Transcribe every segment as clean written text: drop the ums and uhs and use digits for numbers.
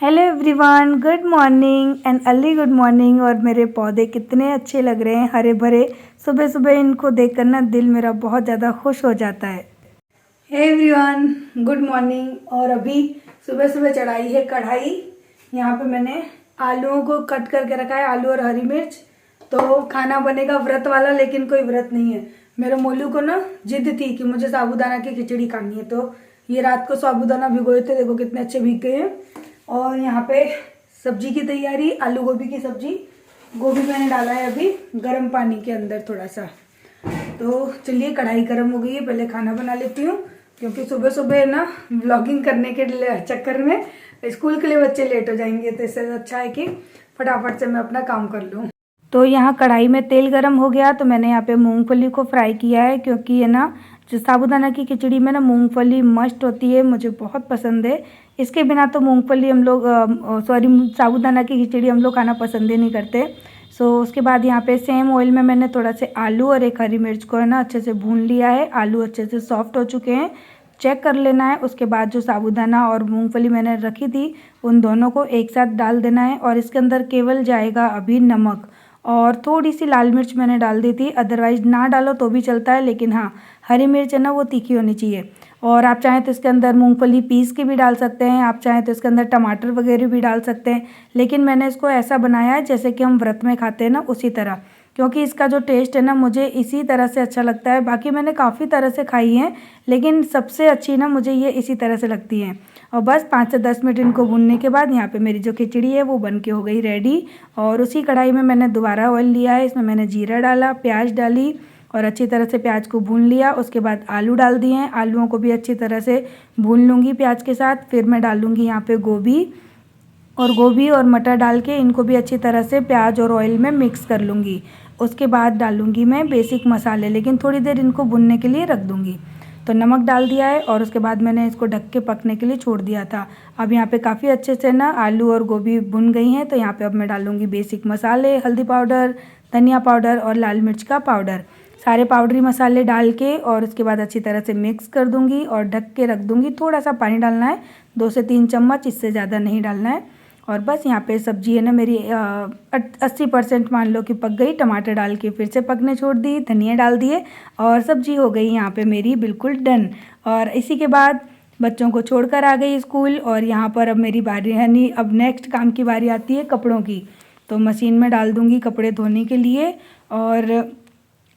Hello everyone, good morning and early good morning. और मेरे पौधे कितने अच्छे लग रहे हैं, हरे भरे। सुबह सुबह इनको देखकर ना दिल मेरा बहुत ज़्यादा खुश हो जाता है। Hey everyone, good morning. और अभी सुबह सुबह चढ़ाई है कढ़ाई। यहाँ पे मैंने आलूओं को कट करके रखा है, आलू और हरी मिर्च। तो खाना बनेगा व्रत वाला, लेकिन कोई व्रत नहीं है। मेरे मोलू को ना जिद थी कि मुझे साबूदाना की खिचड़ी खानी है, तो ये रात को साबूदाना भिगोए थे, देखो कितने अच्छे भीग गए हैं। और यहाँ पे सब्जी की तैयारी, आलू गोभी की सब्जी। गोभी मैंने डाला है अभी गर्म पानी के अंदर थोड़ा सा। तो चलिए, कढ़ाई गर्म हो गई है, पहले खाना बना लेती हूँ, क्योंकि सुबह सुबह ना व्लॉगिंग करने के चक्कर में स्कूल के लिए बच्चे लेट हो जाएंगे, तो इससे अच्छा है कि फटाफट से मैं अपना काम कर लूँ। तो यहाँ कढ़ाई में तेल गरम हो गया, तो मैंने यहाँ पे मूंगफली को फ्राई किया है, क्योंकि ये ना जो साबूदाना की खिचड़ी में ना मूंगफली मस्ट होती है, मुझे बहुत पसंद है। इसके बिना तो मूंगफली हम लोग साबूदाना की खिचड़ी हम लोग खाना पसंद ही नहीं करते। उसके बाद यहाँ पे सेम ऑयल में मैंने थोड़ा से आलू और एक हरी मिर्च को है ना अच्छे से भून लिया है। आलू अच्छे से सॉफ्ट हो चुके हैं, चेक कर लेना है। उसके बाद जो साबूदाना और मूंगफली मैंने रखी थी, उन दोनों को एक साथ डाल देना है। और इसके अंदर केवल जाएगा अभी नमक और थोड़ी सी लाल मिर्च मैंने डाल दी थी, अदरवाइज ना डालो तो भी चलता है, लेकिन हाँ हरी मिर्च है ना वो तीखी होनी चाहिए। और आप चाहें तो इसके अंदर मूंगफली पीस के भी डाल सकते हैं, आप चाहें तो इसके अंदर टमाटर वगैरह भी डाल सकते हैं, लेकिन मैंने इसको ऐसा बनाया है जैसे कि हम व्रत में खाते हैं ना उसी तरह, क्योंकि इसका जो टेस्ट है ना मुझे इसी तरह से अच्छा लगता है। बाकी मैंने काफ़ी तरह से खाई हैं, लेकिन सबसे अच्छी ना मुझे ये इसी तरह से लगती है। और बस 5 से 10 मिनट इनको भूनने के बाद यहाँ पे मेरी जो खिचड़ी है वो बन के हो गई रेडी। और उसी कढ़ाई में मैंने दोबारा ऑयल लिया है, इसमें मैंने जीरा डाला, प्याज डाली और अच्छी तरह से प्याज को भून लिया। उसके बाद आलू डाल दिए हैं, आलूओं को भी अच्छी तरह से भून लूँगी प्याज के साथ। फिर मैं डालूँगी यहाँ पे गोभी और मटर डाल के इनको भी अच्छी तरह से प्याज और ऑयल में मिक्स कर लूँगी। उसके बाद डालूँगी मैं बेसिक मसाले, लेकिन थोड़ी देर इनको भुनने के लिए रख दूँगी। तो नमक डाल दिया है और उसके बाद मैंने इसको ढक के पकने के लिए छोड़ दिया था। अब यहाँ पे काफ़ी अच्छे से ना आलू और गोभी भुन गई हैं, तो यहाँ पे अब मैं डालूँगी बेसिक मसाले, हल्दी पाउडर, धनिया पाउडर और लाल मिर्च का पाउडर। सारे पाउडरी मसाले डाल के और उसके बाद अच्छी तरह से मिक्स कर दूँगी और ढक के रख दूँगी। थोड़ा सा पानी डालना है, 2 से 3 चम्मच, इससे ज़्यादा नहीं डालना है। और बस यहाँ पे सब्जी है ना मेरी 80% मान लो कि पक गई। टमाटर डाल के फिर से पकने छोड़ दी, धनिया डाल दिए और सब्जी हो गई यहाँ पे मेरी बिल्कुल डन। और इसी के बाद बच्चों को छोड़कर आ गई स्कूल, और यहाँ पर अब मेरी बारी है नहीं, अब नेक्स्ट काम की बारी आती है कपड़ों की। तो मशीन में डाल दूँगी कपड़े धोने के लिए। और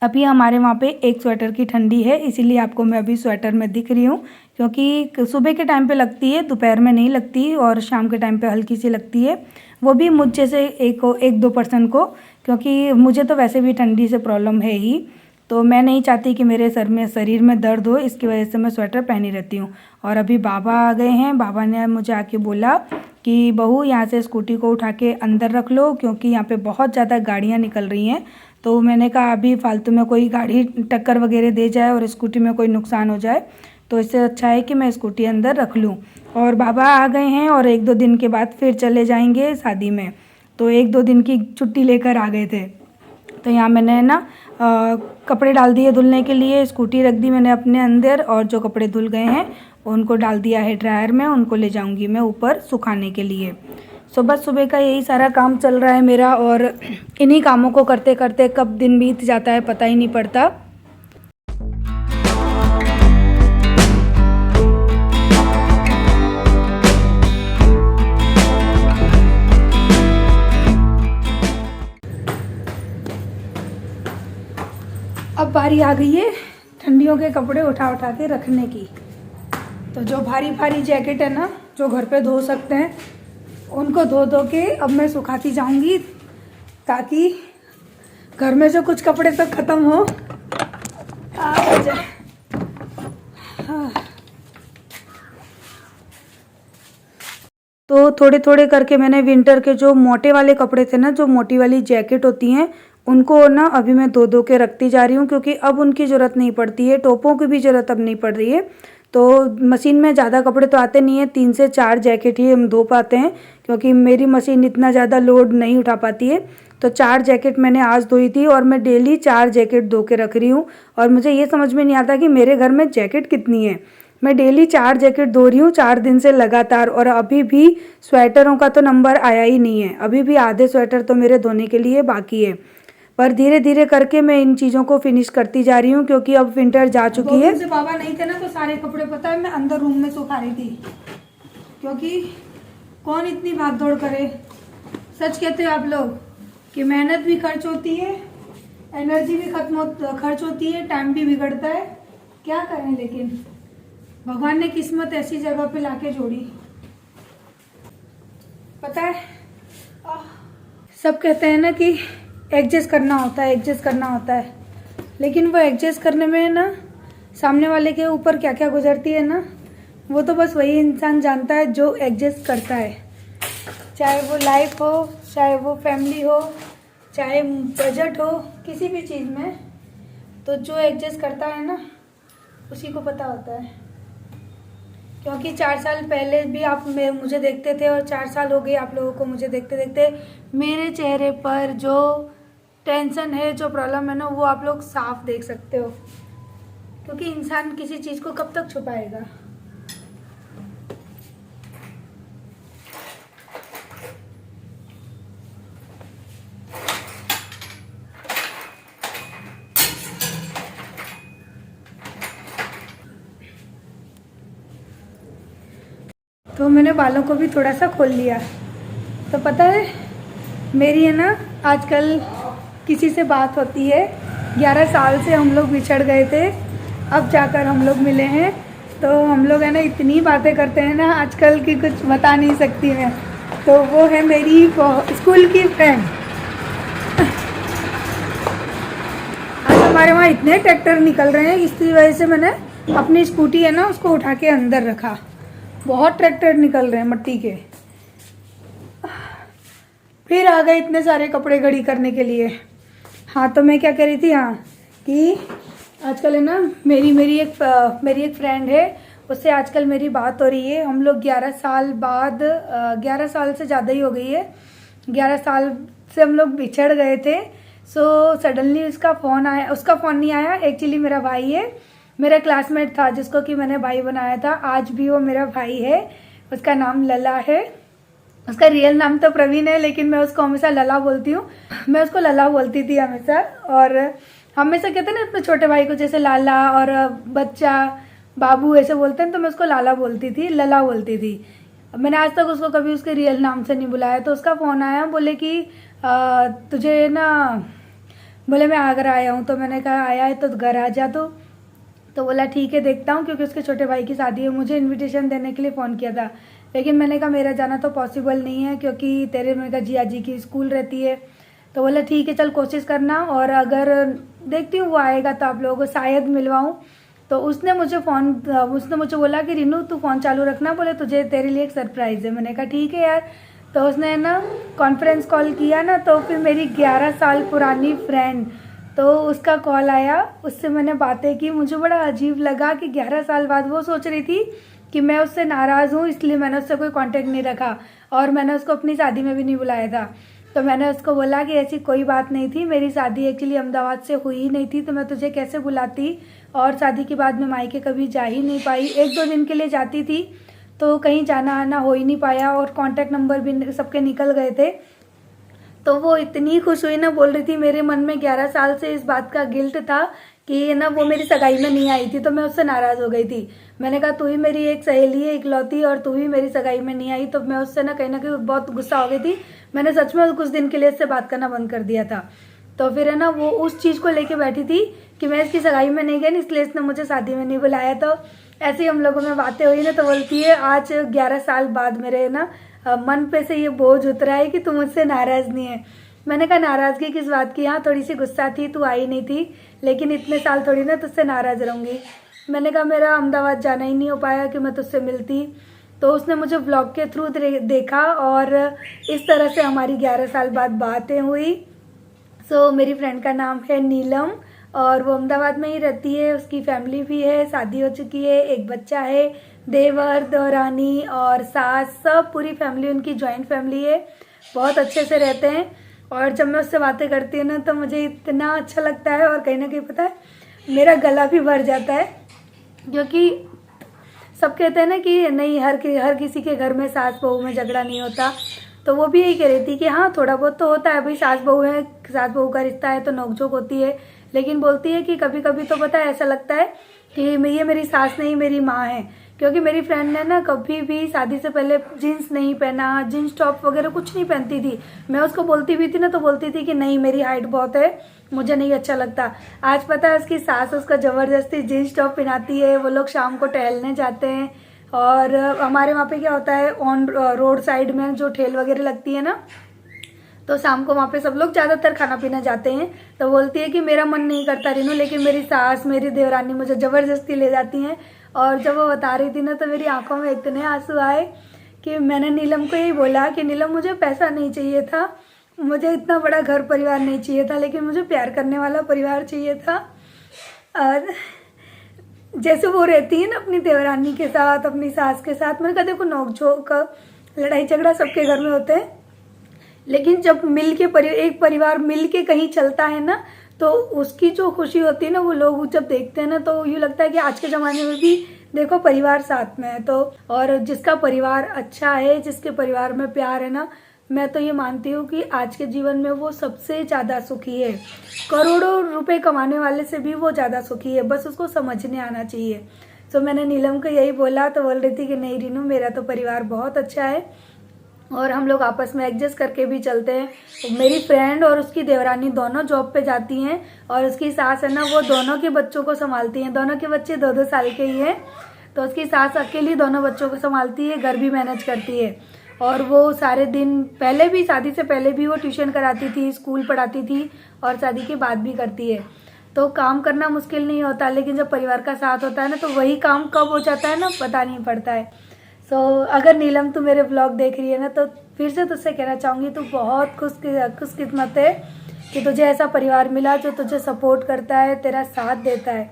अभी हमारे वहाँ पे एक स्वेटर की ठंडी है, इसीलिए आपको मैं अभी स्वेटर में दिख रही हूँ, क्योंकि सुबह के टाइम पे लगती है, दोपहर में नहीं लगती, और शाम के टाइम पे हल्की सी लगती है, वो भी मुझ जैसे 1-2% को, क्योंकि मुझे तो वैसे भी ठंडी से प्रॉब्लम है ही। तो मैं नहीं चाहती कि मेरे शरीर में दर्द हो, इसकी वजह से मैं स्वेटर पहनी रहती हूँ। और अभी बाबा आ गए हैं, बाबा ने मुझे आके बोला कि बहू यहाँ से स्कूटी को उठा के अंदर रख लो, क्योंकि यहाँ पे बहुत ज़्यादा गाड़ियाँ निकल रही हैं। तो मैंने कहा अभी फालतू में कोई गाड़ी टक्कर वगैरह दे जाए और स्कूटी में कोई नुकसान हो जाए, तो इससे अच्छा है कि मैं स्कूटी अंदर रख लूँ। और बाबा आ गए हैं और 1-2 दिन के बाद फिर चले जाएंगे शादी में, तो 1-2 दिन की छुट्टी लेकर आ गए थे। तो यहाँ मैंने ना कपड़े डाल दिए धुलने के लिए, स्कूटी रख दी मैंने अपने अंदर, और जो कपड़े धुल गए हैं उनको डाल दिया है ड्रायर में, उनको ले जाऊँगी मैं ऊपर सुखाने के लिए। सुबह सुबह का यही सारा काम चल रहा है मेरा, और इन्हीं कामों को करते करते कब दिन बीत जाता है पता ही नहीं पड़ता। अब बारी आ गई है ठंडियों के कपड़े उठा उठा के रखने की। तो जो भारी भारी जैकेट है ना, जो घर पे धो सकते हैं, उनको धो धो के अब मैं सुखाती जाऊंगी, ताकि घर में से कुछ कपड़े तो ख़त्म हो जाए। हाँ। तो थोड़े थोड़े करके मैंने विंटर के जो मोटे वाले कपड़े थे ना, जो मोटी वाली जैकेट होती हैं, उनको ना अभी मैं धो धो के रखती जा रही हूँ, क्योंकि अब उनकी ज़रूरत नहीं पड़ती है। टोपों की भी ज़रूरत अब नहीं पड़ रही है। तो मशीन में ज़्यादा कपड़े तो आते नहीं हैं, 3 से 4 जैकेट ही हम धो पाते हैं, क्योंकि मेरी मशीन इतना ज़्यादा लोड नहीं उठा पाती है। तो 4 जैकेट मैंने आज धोई थी, और मैं डेली 4 जैकेट धो के रख रही हूँ। और मुझे ये समझ में नहीं आता कि मेरे घर में जैकेट कितनी है। मैं डेली 4 जैकेट धो रही हूँ 4 दिन से लगातार, और अभी भी स्वेटरों का तो नंबर आया ही नहीं है। अभी भी आधे स्वेटर तो मेरे धोने के लिए बाकी है, पर धीरे धीरे करके मैं इन चीज़ों को फिनिश करती जा रही हूँ, क्योंकि अब विंटर जा चुकी है। से पापा नहीं थे ना तो सारे कपड़े पता है मैं अंदर रूम में सुखा रही थी, क्योंकि कौन इतनी भाग दौड़ करे। सच कहते हो आप लोग कि मेहनत भी खर्च होती है, एनर्जी भी खर्च होती है, टाइम भी बिगड़ता है। क्या करें, लेकिन भगवान ने किस्मत ऐसी जगह पे लाके जोड़ी। पता है सब कहते हैं ना कि एडजस्ट करना होता है, एडजस्ट करना होता है, लेकिन वो एडजस्ट करने में ना सामने वाले के ऊपर क्या क्या गुजरती है ना, वो तो बस वही इंसान जानता है जो एडजस्ट करता है। चाहे वो लाइफ हो, चाहे वो फैमिली हो, चाहे बजट हो, किसी भी चीज़ में, तो जो एडजस्ट करता है ना उसी को पता होता है। क्योंकि 4 साल पहले भी आप मुझे देखते थे, और 4 साल हो गए आप लोगों को मुझे देखते देखते। मेरे चेहरे पर जो टेंशन है, जो प्रॉब्लम है ना, वो आप लोग साफ देख सकते हो, क्योंकि इंसान किसी चीज़ को कब तक छुपाएगा। तो मैंने बालों को भी थोड़ा सा खोल लिया। तो पता है मेरी है ना आजकल किसी से बात होती है, 11 साल से हम लोग बिछड़ गए थे, अब जाकर हम लोग मिले हैं। तो हम लोग है ना इतनी बातें करते हैं ना आजकल की कुछ बता नहीं सकती मैं। तो वो है मेरी स्कूल की फ्रेंड। आज हमारे वहाँ इतने ट्रैक्टर निकल रहे हैं, इसकी वजह से मैंने अपनी स्कूटी है ना उसको उठा के अंदर रखा। बहुत ट्रैक्टर निकल रहे हैं मट्टी के। फिर आ गए इतने सारे कपड़े घड़ी करने के लिए। हाँ तो मैं क्या कह रही थी, हाँ कि आजकल है ना मेरी एक फ्रेंड है, उससे आजकल मेरी बात हो रही है। हम लोग 11 साल बाद 11 साल से ज़्यादा ही हो गई है, 11 साल से हम लोग बिछड़ गए थे। सो सडनली उसका फ़ोन आया, उसका फ़ोन नहीं आया, एक्चुअली मेरा भाई है, मेरा क्लासमेट था जिसको कि मैंने भाई बनाया था, आज भी वो मेरा भाई है। उसका नाम लला है, उसका रियल नाम तो प्रवीण है, लेकिन मैं उसको हमेशा लला बोलती हूँ। मैं उसको लला बोलती थी हमेशा, और हमेशा कहते हैं ना अपने छोटे भाई को जैसे लाला और बच्चा बाबू ऐसे बोलते हैं, तो मैं उसको लाला बोलती थी, लला बोलती थी। मैंने आज तक उसको कभी उसके रियल नाम से नहीं बुलाया। तो उसका फ़ोन आया, बोले कि तुझे ना, बोले मैं आगरा आया हूँ। तो मैंने कहा आया है तो घर आ जा। तो बोला ठीक है देखता हूँ, क्योंकि उसके छोटे भाई की शादी है। मुझे इनविटेशन देने के लिए फ़ोन किया था, लेकिन मैंने कहा मेरा जाना तो पॉसिबल नहीं है, क्योंकि मैंने कहा जिया जी की स्कूल रहती है। तो बोला ठीक है चल कोशिश करना, और अगर देखती हूँ वो आएगा तो आप लोगों को शायद मिलवाऊँ। तो उसने मुझे बोला कि रीनू तू फ़ोन चालू रखना, बोले तुझे तेरे लिए एक सरप्राइज़ है। मैंने कहा ठीक है यार। तो उसने ना कॉन्फ्रेंस कॉल किया ना, तो फिर मेरी 11 साल पुरानी फ्रेंड, तो उसका कॉल आया, उससे मैंने बातें की। मुझे बड़ा अजीब लगा कि 11 साल बाद वो सोच रही थी कि मैं उससे नाराज़ हूँ, इसलिए मैंने उससे कोई कांटेक्ट नहीं रखा, और मैंने उसको अपनी शादी में भी नहीं बुलाया था। तो मैंने उसको बोला कि ऐसी कोई बात नहीं थी, मेरी शादी एक्चुअली अहमदाबाद से हुई ही नहीं थी, तो मैं तुझे कैसे बुलाती, और शादी के बाद में मायके कभी जा ही नहीं पाई। 1-2 दिन के लिए जाती थी, तो कहीं जाना आना हो ही नहीं पाया, और कॉन्टैक्ट नंबर भी सबके निकल गए थे। तो वो इतनी खुश हुई ना, बोल रही थी मेरे मन में 11 साल से इस बात का गिल्ट था कि ना वो मेरी सगाई में नहीं आई थी, तो मैं उससे नाराज़ हो गई थी। मैंने कहा तू ही मेरी एक सहेली है इकलौती, और तू ही मेरी सगाई में नहीं आई, तो मैं उससे ना कहीं बहुत गुस्सा हो गई थी। मैंने सच में कुछ दिन के लिए इससे बात करना बंद कर दिया था। तो फिर है ना वो उस चीज़ को लेके बैठी थी कि मैं इसकी सगाई में नहीं गई, इसलिए इसने मुझे शादी में नहीं बुलाया। तो ऐसे ही हम लोगों में बातें हुई ना, तो बोलती है आज 11 साल बाद मेरे ना मन पे से ये बोझ उतरा है कि तू मुझसे नाराज़ नहीं है। मैंने कहा नाराज़गी किस बात की, हाँ थोड़ी सी गुस्सा थी, तू आई नहीं थी, लेकिन इतने साल थोड़ी ना तुझसे नाराज़ रहूँगी। मैंने कहा मेरा अहमदाबाद जाना ही नहीं हो पाया कि मैं तुझसे मिलती। तो उसने मुझे व्लॉग के थ्रू देखा, और इस तरह से हमारी 11 साल बाद बातें हुई। सो मेरी फ्रेंड का नाम है नीलम, और वो अहमदाबाद में ही रहती है, उसकी फैमिली भी है, शादी हो चुकी है, एक बच्चा है, देवर देवरानी और सास, सब पूरी फैमिली उनकी जॉइंट फैमिली है, बहुत अच्छे से रहते हैं। और जब मैं उससे बातें करती हूँ ना, तो मुझे इतना अच्छा लगता है, और कहीं ना कहीं पता है मेरा गला भी भर जाता है, क्योंकि सब कहते हैं ना कि नहीं, हर किसी के घर में सास बहू में झगड़ा नहीं होता, तो वो भी यही कह रही थी कि हाँ थोड़ा बहुत तो होता है भाई, सास बहू है, सास बहू का रिश्ता है तो नोकझोंक होती है, लेकिन बोलती है कि कभी कभी तो पता है ऐसा लगता है कि ये मेरी सास नहीं मेरी माँ है। क्योंकि मेरी फ्रेंड ने ना कभी भी शादी से पहले जीन्स नहीं पहना, जीन्स टॉप वगैरह कुछ नहीं पहनती थी। मैं उसको बोलती भी थी ना तो बोलती थी कि नहीं मेरी हाइट बहुत है, मुझे नहीं अच्छा लगता। आज पता है उसकी सास उसका ज़बरदस्ती जीन्स टॉप पहनाती है, वो लोग शाम को टहलने जाते हैं। और हमारे वहाँ पे क्या होता है, ऑन रोड साइड में जो ठेल वगैरह लगती है ना, तो शाम को वहाँ पे सब लोग ज़्यादातर खाना पीना जाते हैं। तो बोलती है कि मेरा मन नहीं करता रीनू, लेकिन मेरी सास मेरी देवरानी मुझे ज़बरदस्ती ले जाती हैं। और जब वो बता रही थी ना तो मेरी आंखों में इतने आंसू आए कि मैंने नीलम को यही बोला कि नीलम मुझे पैसा नहीं चाहिए था, मुझे इतना बड़ा घर परिवार नहीं चाहिए था, लेकिन मुझे प्यार करने वाला परिवार चाहिए था। और जैसे वो रहती है ना अपनी देवरानी के साथ, अपनी सास के साथ, मैंने कहा देखो नोकझोंक लड़ाई झगड़ा सबके घर में होते हैं, लेकिन जब मिल के एक परिवार मिल के कहीं चलता है ना तो उसकी जो खुशी होती है ना, वो लोग जब देखते हैं ना तो यूँ लगता है कि आज के ज़माने में भी देखो परिवार साथ में है। तो और जिसका परिवार अच्छा है, जिसके परिवार में प्यार है ना, मैं तो ये मानती हूँ कि आज के जीवन में वो सबसे ज़्यादा सुखी है। करोड़ों रुपए कमाने वाले से भी वो ज़्यादा सुखी है, बस उसको समझने आना चाहिए। तो मैंने नीलम को यही बोला तो बोल रही थी कि नहीं रीनू मेरा तो परिवार बहुत अच्छा है और हम लोग आपस में एडजस्ट करके भी चलते हैं। मेरी फ्रेंड और उसकी देवरानी दोनों जॉब पे जाती हैं और उसकी सास है ना वो दोनों के बच्चों को संभालती हैं। दोनों के बच्चे 2-2 साल के ही हैं, तो उसकी सास अकेली दोनों बच्चों को संभालती है, घर भी मैनेज करती है। और वो सारे दिन पहले भी, शादी से पहले भी वो ट्यूशन कराती थी, स्कूल पढ़ाती थी और शादी के बाद भी करती है। तो काम करना मुश्किल नहीं होता, लेकिन जब परिवार का साथ होता है ना तो वही काम कब हो जाता है ना पता नहीं पड़ता है। तो अगर नीलम तू मेरे ब्लॉग देख रही है ना तो फिर से तुझसे कहना चाहूँगी तू बहुत खुशकिस्मत है कि तुझे ऐसा परिवार मिला जो तुझे सपोर्ट करता है, तेरा साथ देता है।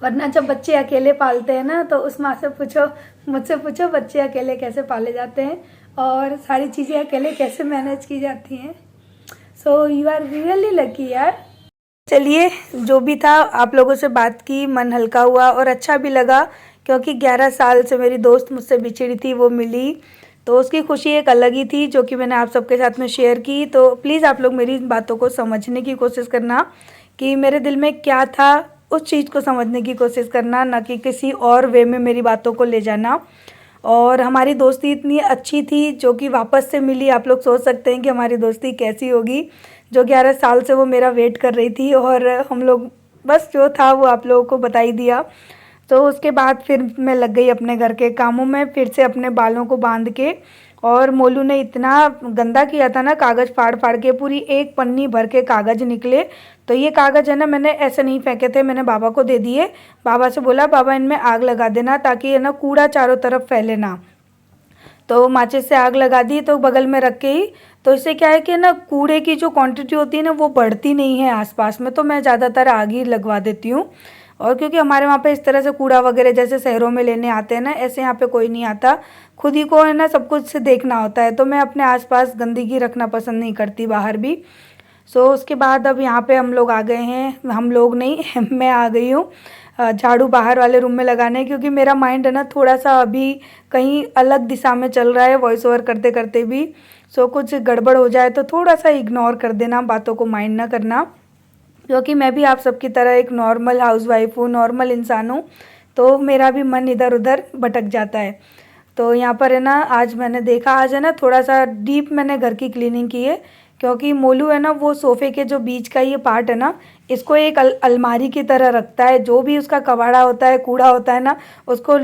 वरना जब बच्चे अकेले पालते हैं ना तो उस माँ से पूछो, मुझसे पूछो बच्चे अकेले कैसे पाले जाते हैं और सारी चीज़ें अकेले कैसे मैनेज की जाती हैं। So you are really lucky यार। चलिए जो भी था आप लोगों से बात की, मन हल्का हुआ और अच्छा भी लगा, क्योंकि 11 साल से मेरी दोस्त मुझसे बिछड़ी थी, वो मिली तो उसकी खुशी एक अलग ही थी जो कि मैंने आप सबके साथ में शेयर की। तो प्लीज़ आप लोग मेरी इन बातों को समझने की कोशिश करना कि मेरे दिल में क्या था, उस चीज़ को समझने की कोशिश करना, ना कि किसी और वे में मेरी बातों को ले जाना। और हमारी दोस्ती इतनी अच्छी थी जो कि वापस से मिली। आप लोग सोच सकते हैं कि हमारी दोस्ती कैसी होगी, जो 11 साल से वो मेरा वेट कर रही थी और हम लोग बस जो था वो आप लोगों को बता ही दिया। तो उसके बाद फिर मैं लग गई अपने घर के कामों में, फिर से अपने बालों को बांध के। और मोलू ने इतना गंदा किया था ना, कागज़ फाड़ फाड़ के पूरी एक पन्नी भर के कागज़ निकले। तो ये कागज़ है ना मैंने ऐसे नहीं फेंके थे, मैंने बाबा को दे दिए। बाबा से बोला बाबा इनमें आग लगा देना ताकि है ना कूड़ा चारों तरफ फैले ना। तो माचिस से आग लगा दी तो बगल में रख के ही, तो इससे क्या है कि ना कूड़े की जो क्वांटिटी होती है ना वो बढ़ती नहीं है आसपास में, तो मैं ज़्यादातर आग ही लगवा देती हूँ। और क्योंकि हमारे वहाँ पे इस तरह से कूड़ा वगैरह जैसे शहरों में लेने आते हैं ना, ऐसे यहाँ पे कोई नहीं आता, खुद ही को है ना सब कुछ से देखना होता है। तो मैं अपने आसपास गंदगी रखना पसंद नहीं करती बाहर भी। सो उसके बाद अब यहाँ पे हम लोग आ गए हैं, हम लोग नहीं मैं आ गई हूँ झाड़ू बाहर वाले रूम में लगाने, क्योंकि मेरा माइंड है ना थोड़ा सा अभी कहीं अलग दिशा में चल रहा है वॉइस ओवर करते करते भी। सो कुछ गड़बड़ हो जाए तो थोड़ा सा इग्नोर कर देना, बातों को माइंड ना करना, क्योंकि मैं भी आप सबकी तरह एक नॉर्मल हाउसवाइफ हूँ, नॉर्मल इंसान हूँ, तो मेरा भी मन इधर उधर भटक जाता है। तो यहाँ पर है ना आज मैंने देखा, आज है ना थोड़ा सा डीप मैंने घर की क्लीनिंग की है, क्योंकि मोलू है ना वो सोफ़े के जो बीच का ये पार्ट है ना, इसको एक अलमारी की तरह रखता है। जो भी उसका कबाड़ा होता है, कूड़ा होता है ना, उसको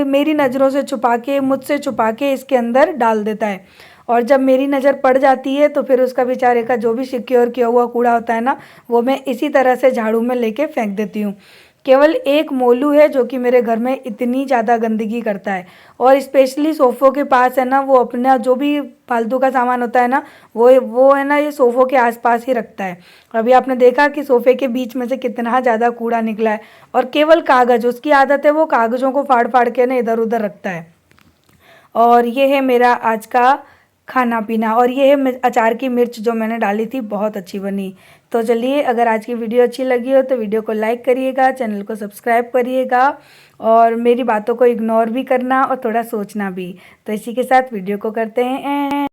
मेरी नज़रों से छुपा के, मुझसे छुपा के इसके अंदर डाल देता है। और जब मेरी नज़र पड़ जाती है तो फिर उसका बेचारे का जो भी सिक्योर किया हुआ कूड़ा होता है ना, वो मैं इसी तरह से झाड़ू में लेके फेंक देती हूँ। केवल एक मोलू है जो कि मेरे घर में इतनी ज़्यादा गंदगी करता है, और स्पेशली सोफ़ों के पास है ना वो अपना जो भी फालतू का सामान होता है ना वो है ना ये सोफ़ों के आसपास ही रखता है। अभी आपने देखा कि सोफ़े के बीच में से कितना ज़्यादा कूड़ा निकला है, और केवल कागज़, उसकी आदत है वो कागज़ों को फाड़ फाड़ के ना इधर उधर रखता है। और ये है मेरा आज का खाना पीना। और ये अचार की मिर्च जो मैंने डाली थी बहुत अच्छी बनी। तो चलिए, अगर आज की वीडियो अच्छी लगी हो तो वीडियो को लाइक करिएगा, चैनल को सब्सक्राइब करिएगा और मेरी बातों को इग्नोर भी करना और थोड़ा सोचना भी। तो इसी के साथ वीडियो को करते हैं एंड।